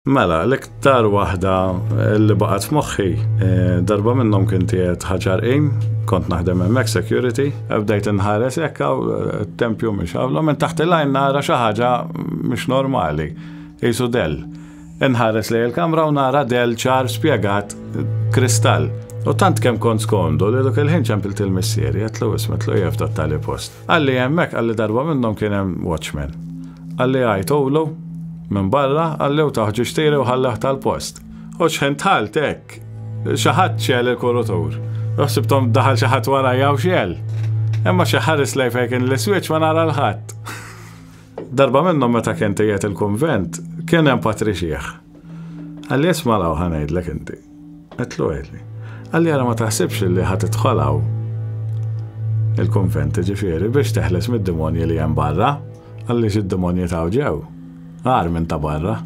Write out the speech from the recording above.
Mela, l-iktar waħda li baqgħet f'moħħi darba minnhom kien tiegħed ħaġar kont naħdem hemmhekk security, bdejt inħares hekk tempju mhix hawn minn taħt il-lajn nara xi ħaġa mhix normali. Qisu Dell. Inħares lejn il-kamra u nara Dell ċar spjegat kristall. U tant kemm kont skondu li dak il-ħin ċempilt il-missieri għetlu ismetlu jeftat tali post. Għalli hemmhekk għalli darba minnhom kien hemm watchman. Għalli għajtowlu minn barra għalli u taħġi xtiri u ħalleħ tal-post. U xħentħalt hekk. Xi ħadd xel il-kurutur. Uħsibtom daħal xi ħadd wara jew xiel. Imma xi ħares lejn fejn kien l-iswiċċ ma nara l-ħadd. Darba minnhom meta kien tejjed il-kunvent kien hemm patrixieħ. Għalli isma' law ħanejdlek inti. Qedlu għedli. Għalli għara ma taħsibx li ħat idħolaw il-konvent ġifieri biex teħles mid-demonji li hemm barra, għalli xid-demonji taw ġew. Għar minn ta' barra.